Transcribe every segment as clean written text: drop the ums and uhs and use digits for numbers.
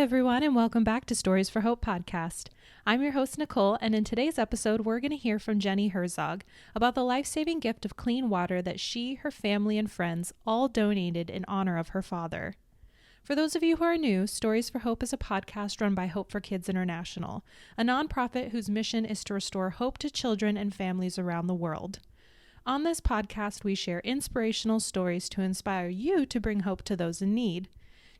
everyone, and welcome back to Stories for Hope podcast. I'm your host, Nicole, and in today's episode, we're going to hear from Jenny Herzog about the life-saving gift of clean water that she, her family, and friends all donated in honor of her father. For those of you who are new, Stories for Hope is a podcast run by Hope for Kids International, a nonprofit whose mission is to restore hope to children and families around the world. On this podcast, we share inspirational stories to inspire you to bring hope to those in need.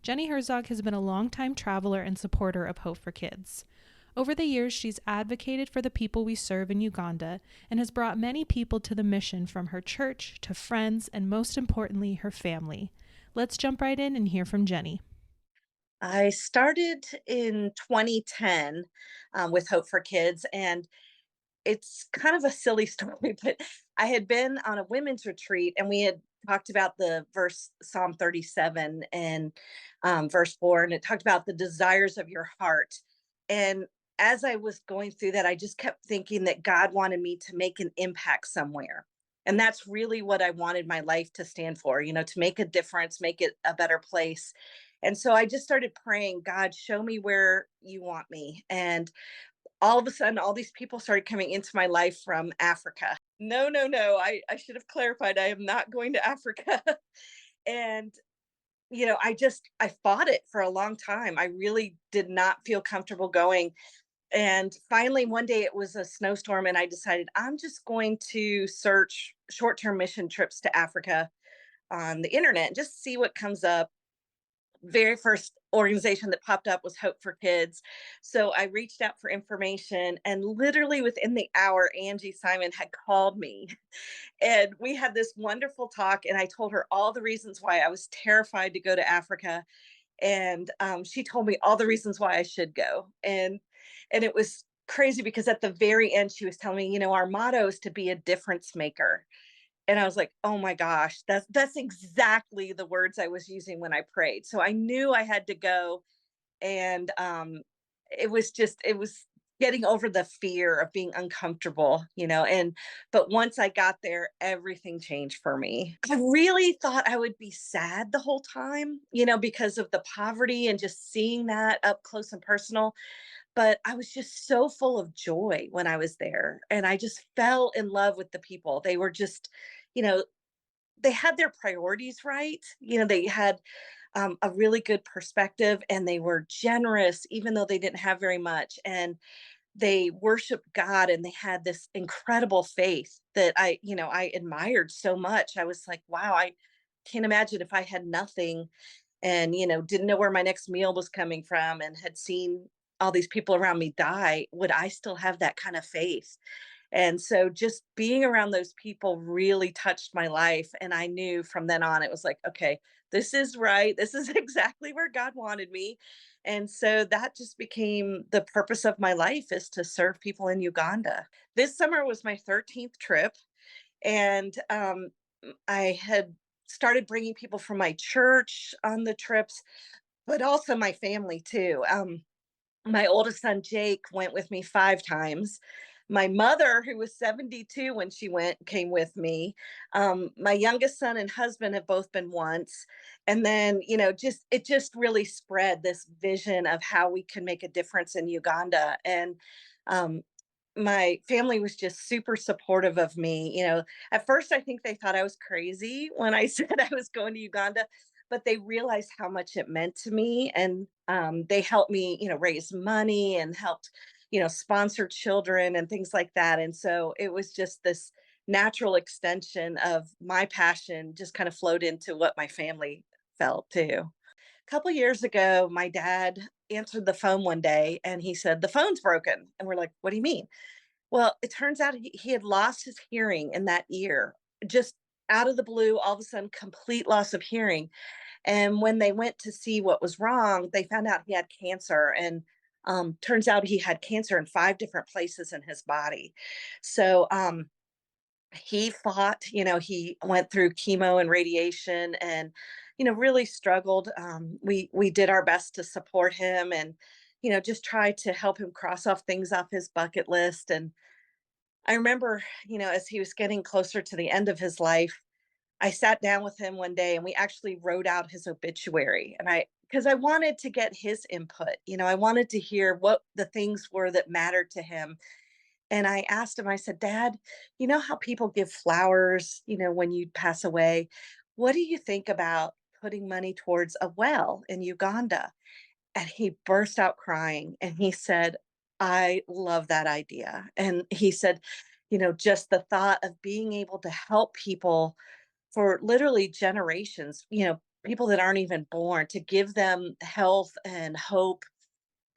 Jenny Herzog has been a longtime traveler and supporter of Hope for Kids. Over the years, she's advocated for the people we serve in Uganda and has brought many people to the mission, from her church to friends and, most importantly, her family. Let's jump right in and hear from Jenny. I started in 2010 with Hope for Kids, and it's kind of a silly story, but I had been on a women's retreat and we had talked about the verse Psalm 37 and verse 4, and it talked about the desires of your heart. And as I was going through that, I just kept thinking that God wanted me to make an impact somewhere. And that's really what I wanted my life to stand for, to make a difference, make it a better place. And so I just started praying, God, show me where you want me. And all of a sudden, all these people started coming into my life from Africa. No, no, no. I should have clarified. I am not going to Africa. And, I fought it for a long time. I really did not feel comfortable going. And finally, one day it was a snowstorm, and I decided I'm just going to search short term mission trips to Africa on the internet and just see what comes up. Very first organization that popped up was Hope for Kids. So I reached out for information, and literally within the hour, Angie Simon had called me. And we had this wonderful talk, and I told her all the reasons why I was terrified to go to Africa. And she told me all the reasons why I should go. And it was crazy because at the very end, she was telling me, our motto is to be a difference maker. And I was like, "Oh my gosh, that's exactly the words I was using when I prayed." So I knew I had to go, and it was getting over the fear of being uncomfortable, but once I got there, everything changed for me. I really thought I would be sad the whole time, because of the poverty and just seeing that up close and personal, but I was just so full of joy when I was there, and I just fell in love with the people. They were just, you know, they had their priorities right. They had a really good perspective, and they were generous, even though they didn't have very much. And they worshiped God, and they had this incredible faith that I admired so much. I was like, wow, I can't imagine if I had nothing and didn't know where my next meal was coming from and had seen all these people around me die, would I still have that kind of faith? And so just being around those people really touched my life, and I knew from then on it was like, okay, this is right, this is exactly where God wanted me. And so that just became the purpose of my life, is to serve people in Uganda. This summer was my 13th trip, and I had started bringing people from my church on the trips, but also my family too. My oldest son, Jake, went with me 5 times. My mother, who was 72 when she went, came with me. My youngest son and husband have both been once. And then, it just really spread this vision of how we can make a difference in Uganda. And um, my family was just super supportive of me. At first, I think they thought I was crazy when I said I was going to Uganda, but they realized how much it meant to me. And they helped me, raise money, and helped, sponsor children and things like that. And so it was just this natural extension of my passion, just kind of flowed into what my family felt too. A couple years ago, my dad answered the phone one day, and he said, "The phone's broken." And we're like, "What do you mean?" Well, it turns out he had lost his hearing in that ear, just out of the blue, all of a sudden, complete loss of hearing. And when they went to see what was wrong, they found out he had cancer. And turns out he had cancer in 5 different places in his body. So he fought, he went through chemo and radiation, and, really struggled. We did our best to support him, and, just try to help him cross off things off his bucket list. And I remember, as he was getting closer to the end of his life, I sat down with him one day, and we actually wrote out his obituary. And I because I wanted to get his input. I wanted to hear what the things were that mattered to him. And I asked him, I said, Dad, you know how people give flowers, when you pass away? What do you think about putting money towards a well in Uganda? And he burst out crying and he said, I love that idea. And he said, just the thought of being able to help people for literally generations, people that aren't even born, to give them health and hope.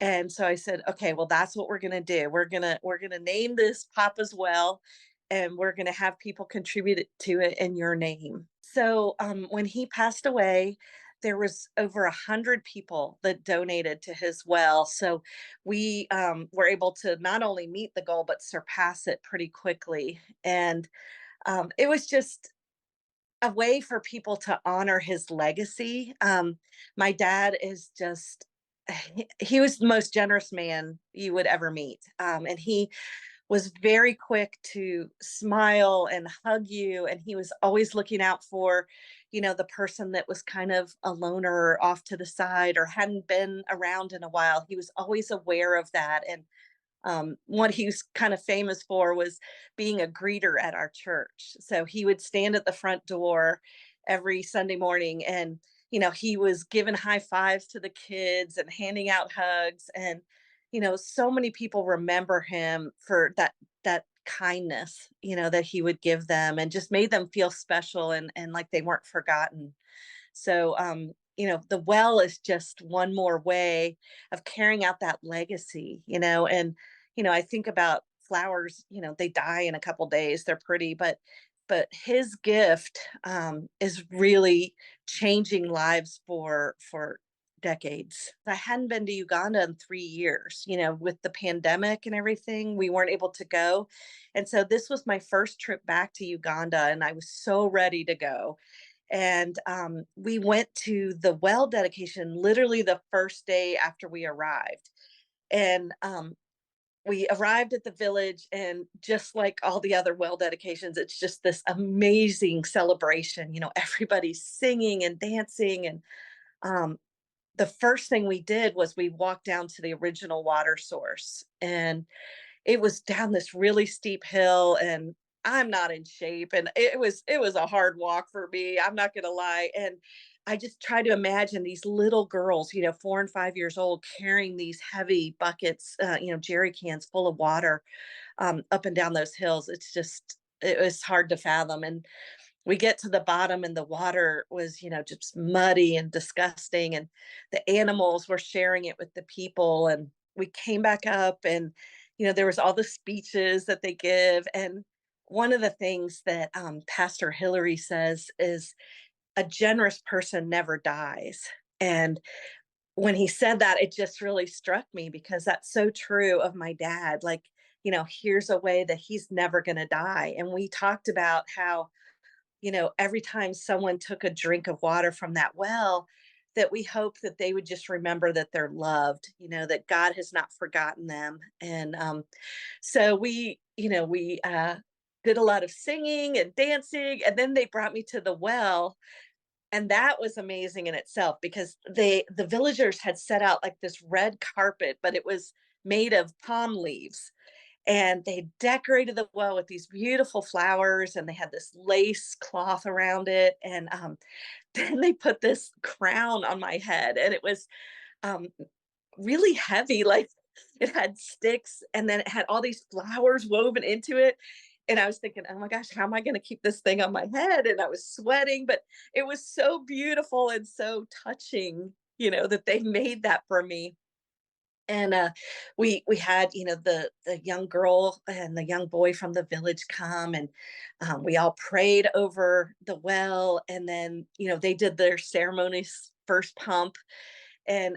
And so I said, okay, well, that's what we're gonna do. We're gonna name this Papa's Well, and we're gonna have people contribute to it in your name. So when he passed away, there was over 100 people that donated to his well. So we were able to not only meet the goal but surpass it pretty quickly. And it was just a way for people to honor his legacy. My dad is just he was the most generous man you would ever meet. And he was very quick to smile and hug you. And he was always looking out for, the person that was kind of a loner or off to the side or hadn't been around in a while. He was always aware of that. And what he was kind of famous for was being a greeter at our church. So he would stand at the front door every Sunday morning and he was giving high fives to the kids and handing out hugs. And so many people remember him for that kindness, that he would give them, and just made them feel special and like they weren't forgotten. So, the well is just one more way of carrying out that legacy, and, I think about flowers, they die in a couple days, they're pretty, but his gift is really changing lives for decades. I hadn't been to Uganda in 3 years, with the pandemic and everything, we weren't able to go. And so this was my first trip back to Uganda, and I was so ready to go. And we went to the well dedication literally the first day after we arrived. And we arrived at the village, and just like all the other well dedications, it's just this amazing celebration. Everybody's singing and dancing. And um, the first thing we did was we walked down to the original water source. And it was down this really steep hill, and I'm not in shape, and it was a hard walk for me, I'm not gonna lie. And I just try to imagine these little girls, 4 and 5 years old, carrying these heavy buckets, jerry cans full of water, up and down those hills. It was hard to fathom. And we get to the bottom, and the water was, just muddy and disgusting, and the animals were sharing it with the people. And we came back up, and there was all the speeches that they give. And one of the things that Pastor Hillary says is, a generous person never dies. And when he said that, it just really struck me, because that's so true of my dad. Like, here's a way that he's never going to die. And we talked about how, every time someone took a drink of water from that well, that we hope that they would just remember that they're loved, that God has not forgotten them. And so we did a lot of singing and dancing, and then they brought me to the well. And that was amazing in itself, because the villagers had set out like this red carpet, but it was made of palm leaves, and they decorated the well with these beautiful flowers, and they had this lace cloth around it. And then they put this crown on my head, and it was um, really heavy. Like, it had sticks, and then it had all these flowers woven into it. And I was thinking, oh my gosh, how am I going to keep this thing on my head? And I was sweating, but it was so beautiful and so touching, that they made that for me. And we had, the young girl and the young boy from the village come, and we all prayed over the well. And then they did their ceremonies first pump. And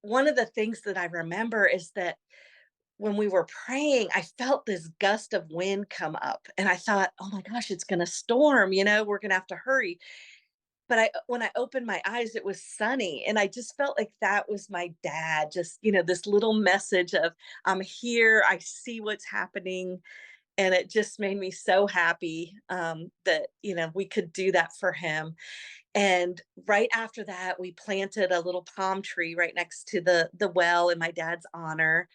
one of the things that I remember is that when we were praying, I felt this gust of wind come up, and I thought, oh my gosh, it's going to storm, we're going to have to hurry. But when I opened my eyes, it was sunny, and I just felt like that was my dad, just, this little message of, I'm here, I see what's happening. And it just made me so happy that, we could do that for him. And right after that, we planted a little palm tree right next to the well in my dad's honor.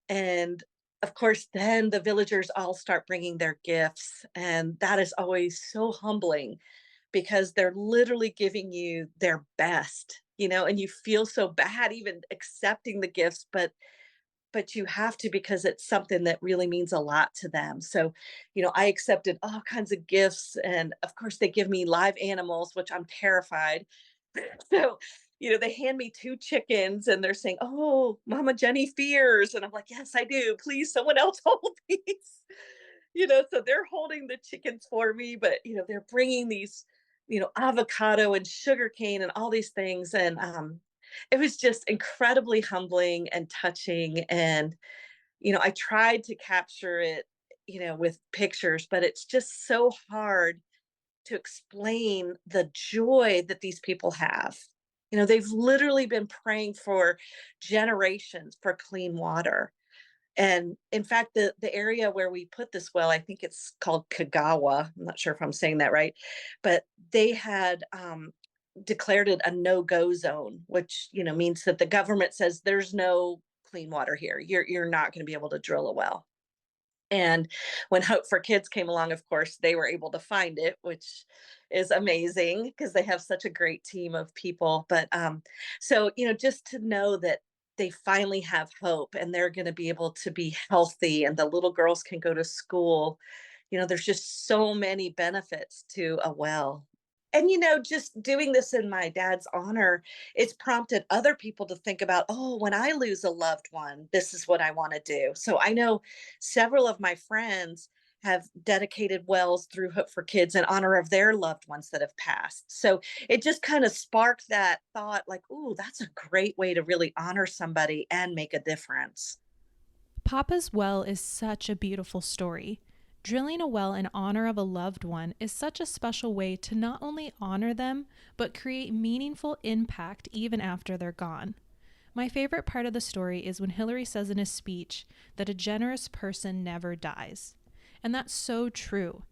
And of course, then the villagers all start bringing their gifts. And that is always so humbling because they're literally giving you their best, and you feel so bad even accepting the gifts, but you have to because it's something that really means a lot to them. So, I accepted all kinds of gifts. And of course, they give me live animals, which I'm terrified. So, they hand me 2 chickens and they're saying, "Oh, Mama Jenny fears." And I'm like, "Yes, I do. Please, someone else hold these." So they're holding the chickens for me, but, they're bringing these, avocado and sugar cane and all these things. And it was just incredibly humbling and touching. And, I tried to capture it, with pictures, but it's just so hard to explain the joy that these people have. They've literally been praying for generations for clean water. And in fact, the area where we put this well, I think it's called Kagawa. I'm not sure if I'm saying that right, but they had declared it a no-go zone, which means that the government says there's no clean water here. You're not going to be able to drill a well. And when Hope for Kids came along, of course, they were able to find it, which is amazing because they have such a great team of people. But so, just to know that they finally have hope and they're going to be able to be healthy and the little girls can go to school, there's just so many benefits to a well. And, just doing this in my dad's honor, it's prompted other people to think about, oh, when I lose a loved one, this is what I want to do. So I know several of my friends have dedicated wells through Hope for Kids in honor of their loved ones that have passed. So it just kind of sparked that thought like, ooh, that's a great way to really honor somebody and make a difference. Papa's well is such a beautiful story. Drilling a well in honor of a loved one is such a special way to not only honor them, but create meaningful impact even after they're gone. My favorite part of the story is when Hillary says in his speech that a generous person never dies. And that's so true.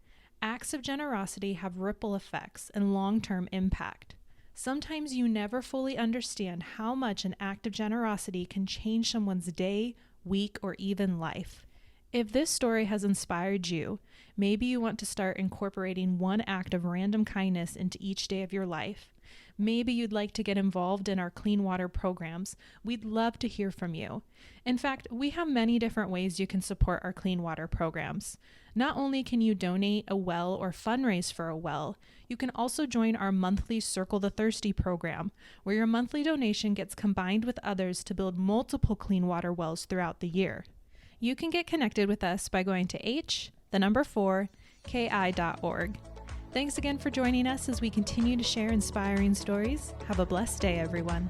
Acts of generosity have ripple effects and long-term impact. Sometimes you never fully understand how much an act of generosity can change someone's day, week, or even life. If this story has inspired you, maybe you want to start incorporating one act of random kindness into each day of your life. Maybe you'd like to get involved in our clean water programs. We'd love to hear from you. In fact, we have many different ways you can support our clean water programs. Not only can you donate a well or fundraise for a well, you can also join our monthly Circle the Thirsty program, where your monthly donation gets combined with others to build multiple clean water wells throughout the year. You can get connected with us by going to h4ki.org. Thanks again for joining us as we continue to share inspiring stories. Have a blessed day, everyone.